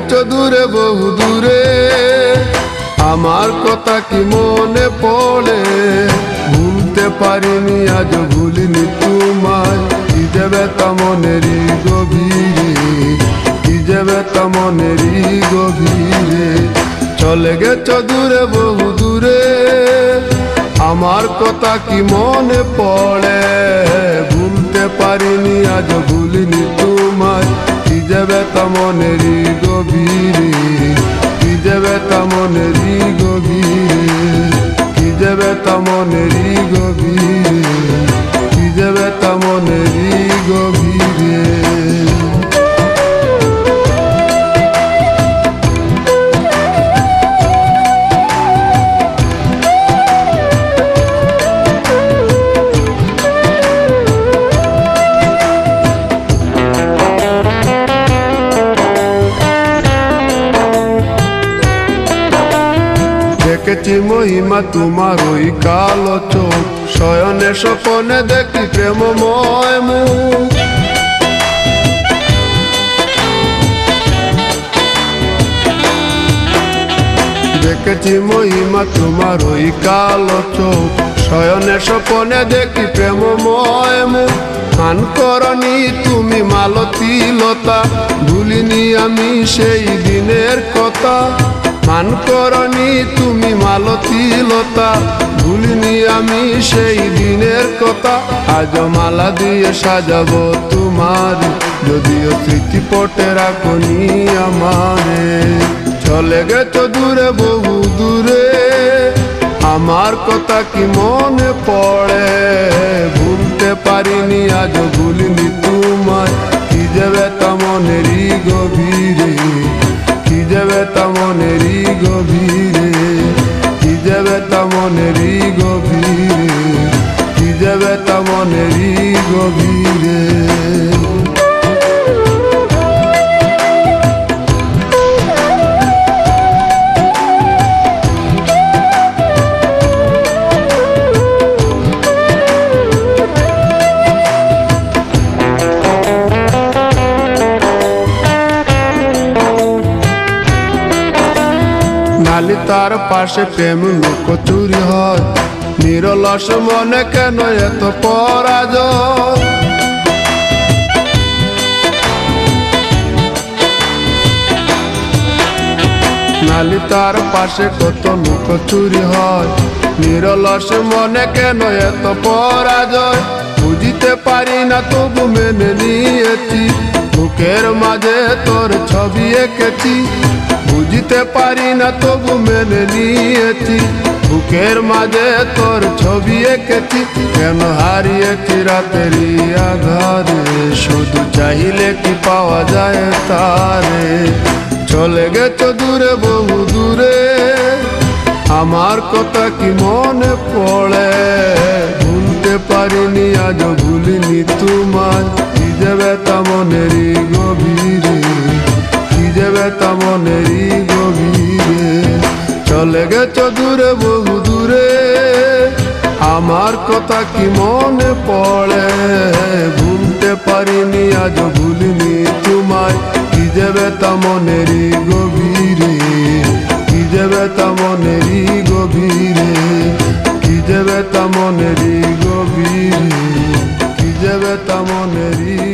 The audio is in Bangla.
গেছো দূরে বহু দূরে, আমার কথা কি মনে পড়ে? ভুলতে পারিনি আজ ভুলিনি তোমায়, কি যে ব্যথা মনেরই গভীরে, কি যে ব্যথা মনেরই গভীরে। চলে গেছো দূরে বহু দূরে, আমার কথা কি মনে পড়ে? ভুলতে পারিনি আজ ভুলিনি তোমায়, কি যে ব্যথা মনেরই গভীরে, কি যে ব্যথা মনেরই গভীরে, কি যে ব্যথা মনেরই গভীরে, কি যে ব্যথা মনেরই গভীরে। দেখেছি মহিমা তোমার ওই কালো চোখ, শয়নে স্বপনে দেখি প্রেমময় মুখ। দেখেছি মহিমা তোমার ওই কালো চোখ, শয়নে স্বপনে দেখি প্রেমময় মুখ। গান করনি তুমি মালতী লতা, ভুলিনি আমি সেই দিনের কথা। মান করনি তুমি মালতী লতা, ভুলিনি আমি সেই দিনের কথা। আজ মালা দিয়ে সাজাবো তোমার, যদিও স্মৃতি পটে রাখনি আমারে। চলে গেছো দূরে বহু দূরে, আমার কথা কি মনে পড়ে? ভুলতে পারিনি আজ ভুলিনি তোমায়, কি যে ব্যথা মনেরই গভীরে, কি যে ব্যথা মনেরই গভীরে, কি যে ব্যথা মনেরই গভীরে, কি যে ব্যথা মনেরই গভীরে। নালি তার পাশে প্রেম লুকোচুরি হয়, নিরলস মনে কেন এত পরাজয়? নালি তার পাশে কত লুকোচুরি হয়, নিরলস মনে কেন এত পরাজয়? বুঝিতে পারি না তবু মেনে নিয়েছি, বুকের মাঝে তোর ছবি এঁকেছি। বুঝতে পারি না তবু মেনে নিয়েছি, বুকের মাঝে তোর ছবি এঁকেছি। কেন হারিয়েছি রাতেরই আধারে, শুধু চাইলে কি পাওয়া যায় তারে? চলে গেছো দূরে বহু দূরে, আমার কথা কি মনে পড়ে? ভুলতে পারিনি আজ ভুলিনি তোমায়, কি যে ব্যথা মনেরই গভীরে, কি যে ব্যথা মনেরই গভীরে। চলে গেছো দূরে বহু দূরে, আমার কথা কি মনে পড়ে? ভুলতে পারিনি আজ ভুলিনি তোমায়, কি যে ব্যথা মনেরই গভীরে, কি যে ব্যথা মনেরই গভীরে, কি যে ব্যথা মনেরই গভীরে, কি যে ব্যথা মনেরই